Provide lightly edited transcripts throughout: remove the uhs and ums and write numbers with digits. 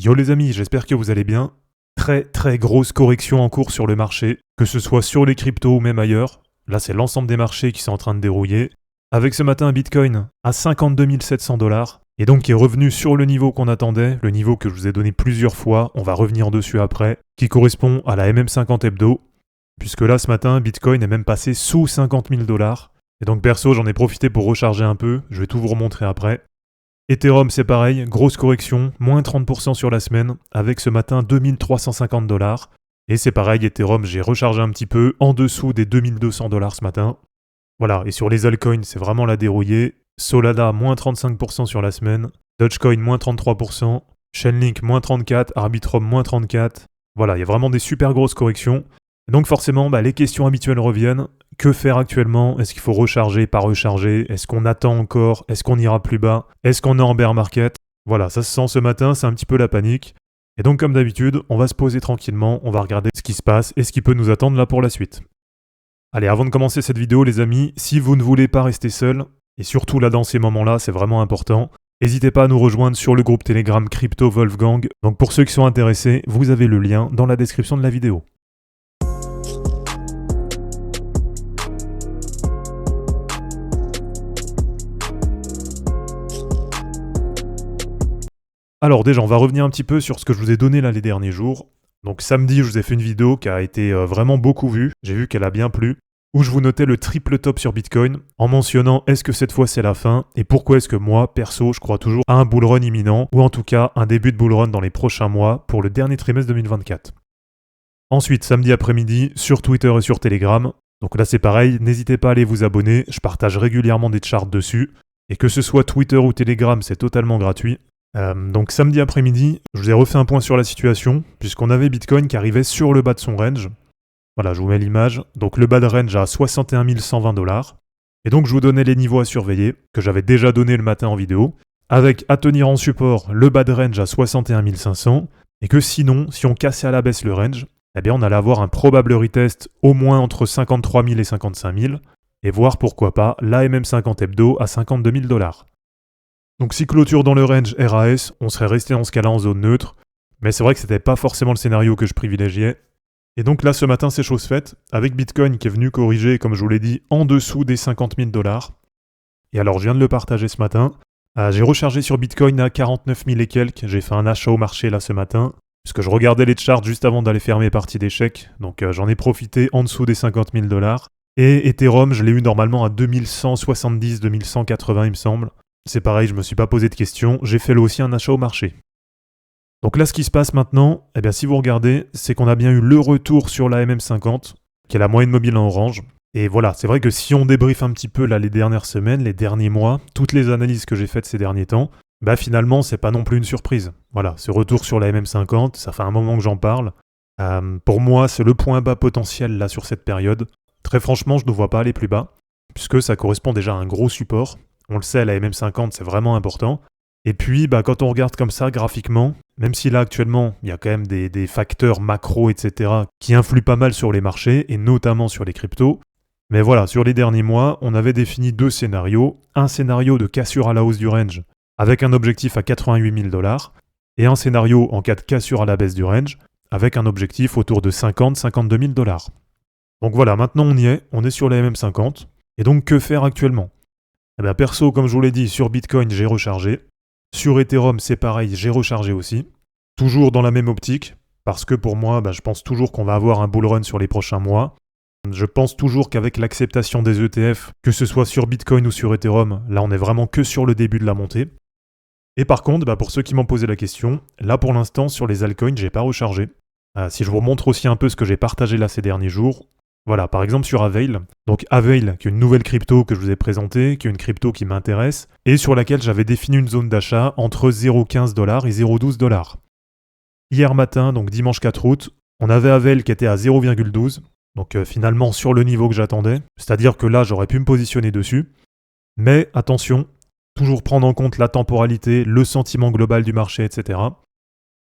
Yo les amis, j'espère que vous allez bien. Très grosse correction en cours sur le marché, que ce soit sur les cryptos ou même ailleurs. Là, c'est l'ensemble des marchés qui sont en train de dérouiller. Avec ce matin un Bitcoin à 52 700 $, et donc qui est revenu sur le niveau qu'on attendait, le niveau que je vous ai donné plusieurs fois, on va revenir dessus après, qui correspond à la MM50 hebdo, puisque là, ce matin, Bitcoin est même passé sous 50 000 $. Et donc perso, j'en ai profité pour recharger un peu, je vais tout vous remontrer après. Ethereum, c'est pareil, grosse correction, moins 30% sur la semaine, avec ce matin 2350 $. Et c'est pareil, Ethereum, j'ai rechargé un petit peu, en dessous des 2200 $ ce matin. Voilà, et sur les altcoins, c'est vraiment la dérouillée. Solana, moins 35% sur la semaine, Dogecoin, moins 33%, Chainlink, moins 34%, Arbitrum, moins 34%. Voilà, il y a vraiment des super grosses corrections. Et donc forcément, les questions habituelles reviennent. Que faire actuellement? Est-ce qu'il faut recharger, pas recharger? Est-ce qu'on attend encore? Est-ce qu'on ira plus bas? Est-ce qu'on est en bear market? Voilà, ça se sent ce matin, c'est un petit peu la panique. Et donc comme d'habitude, on va se poser tranquillement, on va regarder ce qui se passe et ce qui peut nous attendre là pour la suite. Allez, avant de commencer cette vidéo les amis, si vous ne voulez pas rester seul, et surtout là dans ces moments-là, c'est vraiment important, n'hésitez pas à nous rejoindre sur le groupe Telegram Crypto Wolfgang. Donc pour ceux qui sont intéressés, vous avez le lien dans la description de la vidéo. Alors déjà, on va revenir un petit peu sur ce que je vous ai donné là les derniers jours. Donc samedi, je vous ai fait une vidéo qui a été vraiment beaucoup vue, j'ai vu qu'elle a bien plu, où je vous notais le triple top sur Bitcoin, en mentionnant est-ce que cette fois c'est la fin, et pourquoi est-ce que moi, perso, je crois toujours à un bull run imminent, ou en tout cas un début de bull run dans les prochains mois pour le dernier trimestre 2024. Ensuite, samedi après-midi, sur Twitter et sur Telegram, donc là c'est pareil, n'hésitez pas à aller vous abonner, je partage régulièrement des charts dessus, et que ce soit Twitter ou Telegram, c'est totalement gratuit. Donc samedi après-midi, je vous ai refait un point sur la situation, puisqu'on avait Bitcoin qui arrivait sur le bas de son range. Voilà, je vous mets l'image. Donc le bas de range à 61 120 $. Et donc je vous donnais les niveaux à surveiller, que j'avais déjà donné le matin en vidéo, avec à tenir en support le bas de range à 61 500, et que sinon, si on cassait à la baisse le range, eh bien on allait avoir un probable retest au moins entre 53 000 et 55 000, et voir pourquoi pas la MM50 hebdo à 52 000 $. Donc si clôture dans le range RAS, on serait resté dans ce cas-là en zone neutre, mais c'est vrai que c'était pas forcément le scénario que je privilégiais. Et donc là ce matin c'est chose faite, avec Bitcoin qui est venu corriger, comme je vous l'ai dit, en dessous des 50 000 $. Et alors je viens de le partager ce matin, j'ai rechargé sur Bitcoin à 49 000 et quelques, j'ai fait un achat au marché là ce matin, puisque je regardais les charts juste avant d'aller faire mes parties d'échecs, donc j'en ai profité en dessous des 50 000 $. Et Ethereum je l'ai eu normalement à 2170, 2180 il me semble. C'est pareil, je me suis pas posé de questions, j'ai fait là aussi un achat au marché. Donc là, ce qui se passe maintenant, eh bien si vous regardez, c'est qu'on a bien eu le retour sur la MM50, qui est la moyenne mobile en orange. Et voilà, c'est vrai que si on débriefe un petit peu là les dernières semaines, les derniers mois, toutes les analyses que j'ai faites ces derniers temps, finalement, c'est pas non plus une surprise. Voilà, ce retour sur la MM50, ça fait un moment que j'en parle. Pour moi, c'est le point bas potentiel là sur cette période. Très franchement, je ne vois pas aller plus bas, puisque ça correspond déjà à un gros support. On le sait, la MM50, c'est vraiment important. Et puis, quand on regarde comme ça, graphiquement, même si là, actuellement, il y a quand même des facteurs macro, etc., qui influent pas mal sur les marchés, et notamment sur les cryptos. Mais voilà, sur les derniers mois, on avait défini deux scénarios. Un scénario de cassure à la hausse du range, avec un objectif à 88 000 $, et un scénario en cas de cassure à la baisse du range, avec un objectif autour de 50-52 000 $. Donc voilà, maintenant on est sur la MM50. Et donc, que faire actuellement ? Perso, comme je vous l'ai dit, sur Bitcoin, j'ai rechargé. Sur Ethereum, c'est pareil, j'ai rechargé aussi. Toujours dans la même optique, parce que pour moi, je pense toujours qu'on va avoir un bull run sur les prochains mois. Je pense toujours qu'avec l'acceptation des ETF, que ce soit sur Bitcoin ou sur Ethereum, là on est vraiment que sur le début de la montée. Et par contre, pour ceux qui m'ont posé la question, là pour l'instant, sur les altcoins, j'ai pas rechargé. Si je vous montre aussi un peu ce que j'ai partagé là ces derniers jours, voilà, par exemple sur Avail. Donc Avail, qui est une nouvelle crypto que je vous ai présentée, qui est une crypto qui m'intéresse, et sur laquelle j'avais défini une zone d'achat entre 0,15 $ et 0,12 $. Hier matin, donc dimanche 4 août, on avait Avail qui était à 0,12, donc finalement sur le niveau que j'attendais, c'est-à-dire que là j'aurais pu me positionner dessus. Mais attention, toujours prendre en compte la temporalité, le sentiment global du marché, etc.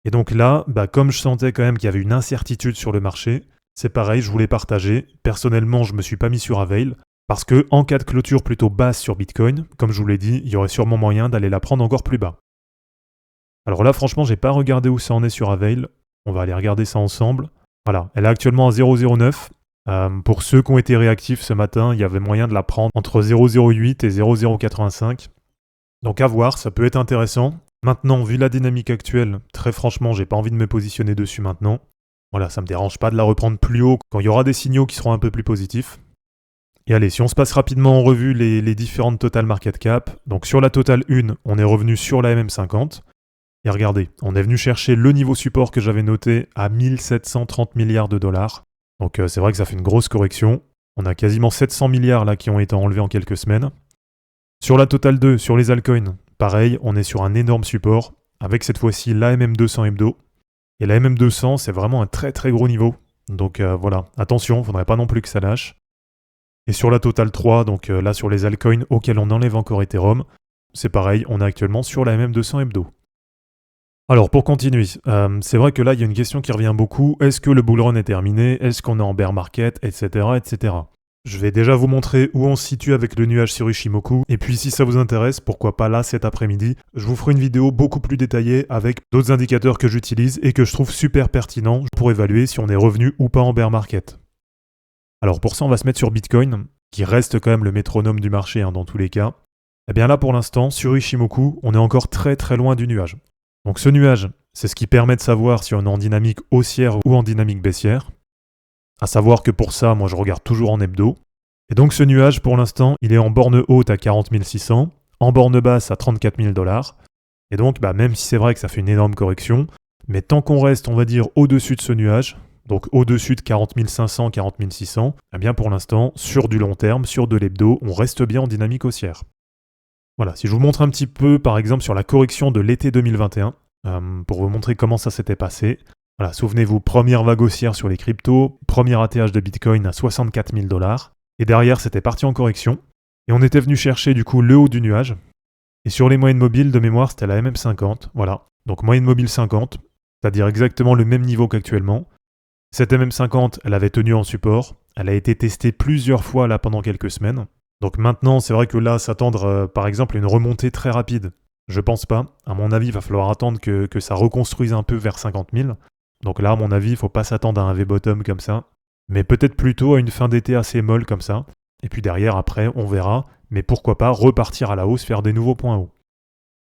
Et donc là, comme je sentais quand même qu'il y avait une incertitude sur le marché, c'est pareil, je voulais partager. Personnellement, je me suis pas mis sur Avail, parce que en cas de clôture plutôt basse sur Bitcoin, comme je vous l'ai dit, il y aurait sûrement moyen d'aller la prendre encore plus bas. Alors là, franchement, j'ai pas regardé où ça en est sur Avail. On va aller regarder ça ensemble. Voilà, elle est actuellement à 0,09. Pour ceux qui ont été réactifs ce matin, il y avait moyen de la prendre entre 0,08 et 0,085. Donc à voir, ça peut être intéressant. Maintenant, vu la dynamique actuelle, très franchement, j'ai pas envie de me positionner dessus maintenant. Voilà, ça me dérange pas de la reprendre plus haut quand il y aura des signaux qui seront un peu plus positifs. Et allez, si on se passe rapidement en revue les différentes total market cap, donc sur la totale 1, on est revenu sur la MM50. Et regardez, on est venu chercher le niveau support que j'avais noté à 1730 milliards de dollars. Donc c'est vrai que ça fait une grosse correction. On a quasiment 700 milliards là qui ont été enlevés en quelques semaines. Sur la totale 2, sur les altcoins, pareil, on est sur un énorme support, avec cette fois-ci la MM200 hebdo. Et la MM200, c'est vraiment un très très gros niveau. Donc voilà, attention, il ne faudrait pas non plus que ça lâche. Et sur la totale 3, donc là sur les altcoins auxquels on enlève encore Ethereum, c'est pareil, on est actuellement sur la MM200 hebdo. Alors pour continuer, c'est vrai que là il y a une question qui revient beaucoup, est-ce que le bull run est terminé, est-ce qu'on est en bear market, etc. etc. Je vais déjà vous montrer où on se situe avec le nuage sur Ichimoku, et puis si ça vous intéresse, pourquoi pas là cet après-midi, je vous ferai une vidéo beaucoup plus détaillée avec d'autres indicateurs que j'utilise et que je trouve super pertinents pour évaluer si on est revenu ou pas en bear market. Alors pour ça on va se mettre sur Bitcoin, qui reste quand même le métronome du marché dans tous les cas. Et bien là pour l'instant, sur Ichimoku, on est encore très très loin du nuage. Donc ce nuage, c'est ce qui permet de savoir si on est en dynamique haussière ou en dynamique baissière. À savoir que pour ça, moi je regarde toujours en hebdo. Et donc ce nuage, pour l'instant, il est en borne haute à 40 600, en borne basse à 34 000 $. Et donc, même si c'est vrai que ça fait une énorme correction, mais tant qu'on reste, on va dire, au-dessus de ce nuage, donc au-dessus de 40 500, 40 600, eh bien pour l'instant, sur du long terme, sur de l'hebdo, on reste bien en dynamique haussière. Voilà, si je vous montre un petit peu, par exemple, sur la correction de l'été 2021, pour vous montrer comment ça s'était passé. Voilà, souvenez-vous, première vague haussière sur les cryptos, premier ATH de Bitcoin à 64 000 $, et derrière c'était parti en correction, et on était venu chercher du coup le haut du nuage, et sur les moyennes mobiles de mémoire c'était la MM50, voilà, donc moyenne mobile 50, c'est-à-dire exactement le même niveau qu'actuellement. Cette MM50, elle avait tenu en support, elle a été testée plusieurs fois là pendant quelques semaines, donc maintenant c'est vrai que là s'attendre par exemple à une remontée très rapide, je pense pas, à mon avis il va falloir attendre que ça reconstruise un peu vers 50 000, donc là, à mon avis, il ne faut pas s'attendre à un V-bottom comme ça, mais peut-être plutôt à une fin d'été assez molle comme ça. Et puis derrière, après, on verra, mais pourquoi pas repartir à la hausse, faire des nouveaux points hauts.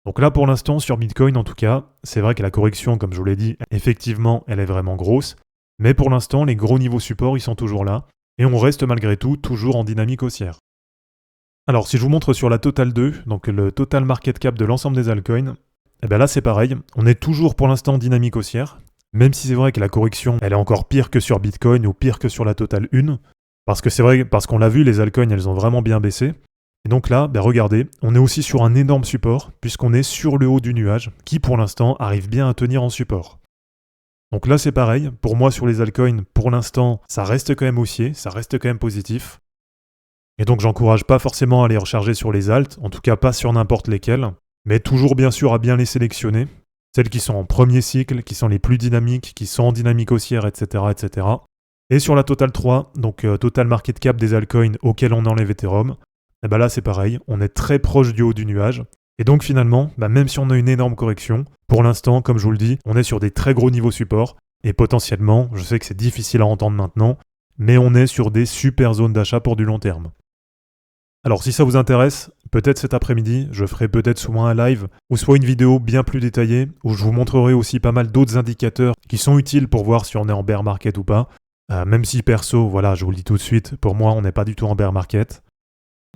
Donc là, pour l'instant, sur Bitcoin en tout cas, c'est vrai que la correction, comme je vous l'ai dit, effectivement, elle est vraiment grosse, mais pour l'instant, les gros niveaux support, ils sont toujours là, et on reste malgré tout toujours en dynamique haussière. Alors, si je vous montre sur la Total 2, donc le total market cap de l'ensemble des altcoins, et bien là, c'est pareil, on est toujours pour l'instant en dynamique haussière. Même si c'est vrai que la correction, elle est encore pire que sur Bitcoin ou pire que sur la Total 1, parce que c'est vrai, parce qu'on l'a vu, les altcoins, elles ont vraiment bien baissé. Et donc là, regardez, on est aussi sur un énorme support, puisqu'on est sur le haut du nuage, qui pour l'instant arrive bien à tenir en support. Donc là, c'est pareil, pour moi sur les altcoins, pour l'instant, ça reste quand même haussier, ça reste quand même positif. Et donc j'encourage pas forcément à les recharger sur les alts, en tout cas pas sur n'importe lesquels, mais toujours bien sûr à bien les sélectionner. Celles qui sont en premier cycle, qui sont les plus dynamiques, qui sont en dynamique haussière, etc. etc. Et sur la Total 3, donc Total Market Cap des altcoins auxquels on enlève Ethereum, et là c'est pareil, on est très proche du haut du nuage. Et donc finalement, même si on a une énorme correction, pour l'instant, comme je vous le dis, on est sur des très gros niveaux support, et potentiellement, je sais que c'est difficile à entendre maintenant, mais on est sur des super zones d'achat pour du long terme. Alors si ça vous intéresse, peut-être cet après-midi, je ferai peut-être soit un live ou soit une vidéo bien plus détaillée où je vous montrerai aussi pas mal d'autres indicateurs qui sont utiles pour voir si on est en bear market ou pas. Même si perso, voilà, je vous le dis tout de suite, pour moi on n'est pas du tout en bear market.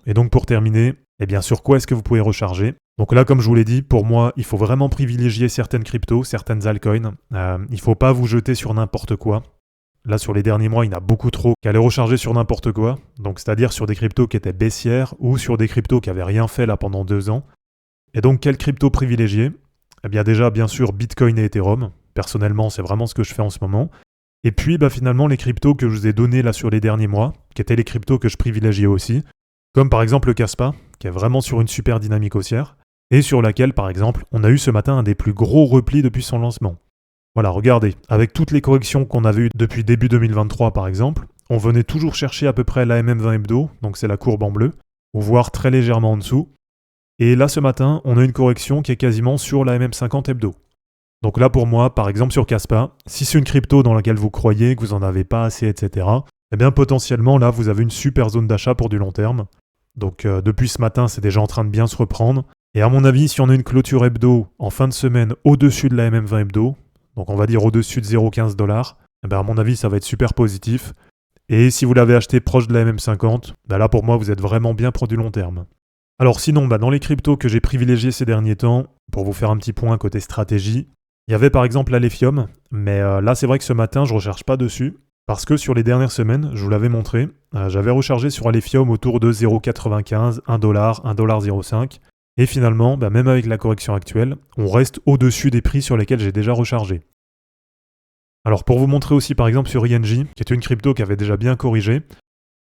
Et donc pour terminer, sur quoi est-ce que vous pouvez recharger ? Donc là, comme je vous l'ai dit, pour moi, il faut vraiment privilégier certaines cryptos, certaines altcoins. Il ne faut pas vous jeter sur n'importe quoi. Là, sur les derniers mois, il y en a beaucoup trop qui allaient recharger sur n'importe quoi. Donc, c'est-à-dire sur des cryptos qui étaient baissières ou sur des cryptos qui n'avaient rien fait là pendant 2 ans. Et donc, quelle crypto privilégier ? Déjà, bien sûr, Bitcoin et Ethereum. Personnellement, c'est vraiment ce que je fais en ce moment. Et puis, finalement, les cryptos que je vous ai donnés là sur les derniers mois, qui étaient les cryptos que je privilégiais aussi, comme par exemple le Kaspa, qui est vraiment sur une super dynamique haussière, et sur laquelle, par exemple, on a eu ce matin un des plus gros replis depuis son lancement. Voilà, regardez, avec toutes les corrections qu'on avait eues depuis début 2023 par exemple, on venait toujours chercher à peu près la MM20 hebdo, donc c'est la courbe en bleu, ou voire très légèrement en dessous. Et là, ce matin, on a une correction qui est quasiment sur la MM50 hebdo. Donc là, pour moi, par exemple sur Kaspa, si c'est une crypto dans laquelle vous croyez, que vous n'en avez pas assez, etc., eh bien potentiellement, là, vous avez une super zone d'achat pour du long terme. Donc depuis ce matin, c'est déjà en train de bien se reprendre. Et à mon avis, si on a une clôture hebdo en fin de semaine au-dessus de la MM20 hebdo, donc on va dire au-dessus de 0,15$, eh bien à mon avis, ça va être super positif. Et si vous l'avez acheté proche de la MM50, ben là pour moi, vous êtes vraiment bien pour du long terme. Alors sinon, dans les cryptos que j'ai privilégiés ces derniers temps, pour vous faire un petit point côté stratégie, il y avait par exemple l'Alephium, mais là c'est vrai que ce matin, je ne recherche pas dessus. Parce que sur les dernières semaines, je vous l'avais montré, j'avais rechargé sur Alephium autour de 0,95$, 1$, 1,05$. Et finalement, même avec la correction actuelle, on reste au-dessus des prix sur lesquels j'ai déjà rechargé. Alors pour vous montrer aussi par exemple sur INJ, qui est une crypto qui avait déjà bien corrigé,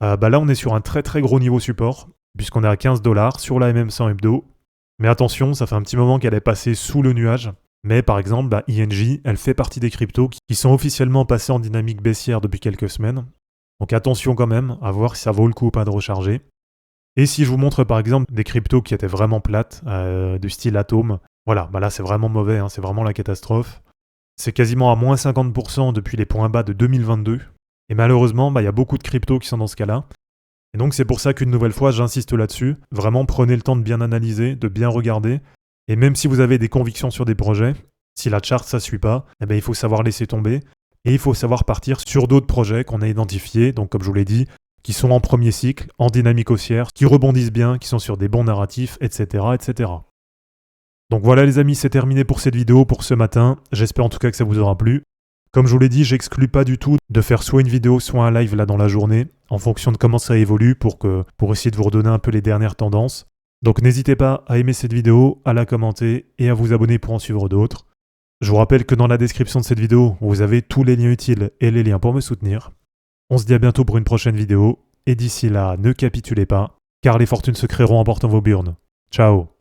là on est sur un très très gros niveau support, puisqu'on est à 15$ sur la MM100 hebdo. Mais attention, ça fait un petit moment qu'elle est passée sous le nuage. Mais par exemple, INJ, elle fait partie des cryptos qui sont officiellement passées en dynamique baissière depuis quelques semaines. Donc attention quand même, à voir si ça vaut le coup ou pas de recharger. Et si je vous montre par exemple des cryptos qui étaient vraiment plates, du style Atom, voilà, là c'est vraiment mauvais, hein, c'est vraiment la catastrophe. C'est quasiment à moins 50% depuis les points bas de 2022. Et malheureusement, il y a beaucoup de cryptos qui sont dans ce cas-là. Et donc c'est pour ça qu'une nouvelle fois, j'insiste là-dessus. Vraiment, prenez le temps de bien analyser, de bien regarder. Et même si vous avez des convictions sur des projets, si la charte ça suit pas, il faut savoir laisser tomber. Et il faut savoir partir sur d'autres projets qu'on a identifiés, donc comme je vous l'ai dit, qui sont en premier cycle, en dynamique haussière, qui rebondissent bien, qui sont sur des bons narratifs, etc., etc. Donc voilà les amis, c'est terminé pour cette vidéo, pour ce matin. J'espère en tout cas que ça vous aura plu. Comme je vous l'ai dit, j'exclus pas du tout de faire soit une vidéo, soit un live là dans la journée, en fonction de comment ça évolue, pour essayer de vous redonner un peu les dernières tendances. Donc n'hésitez pas à aimer cette vidéo, à la commenter et à vous abonner pour en suivre d'autres. Je vous rappelle que dans la description de cette vidéo, vous avez tous les liens utiles et les liens pour me soutenir. On se dit à bientôt pour une prochaine vidéo, et d'ici là, ne capitulez pas, car les fortunes se créeront en portant vos burnes. Ciao!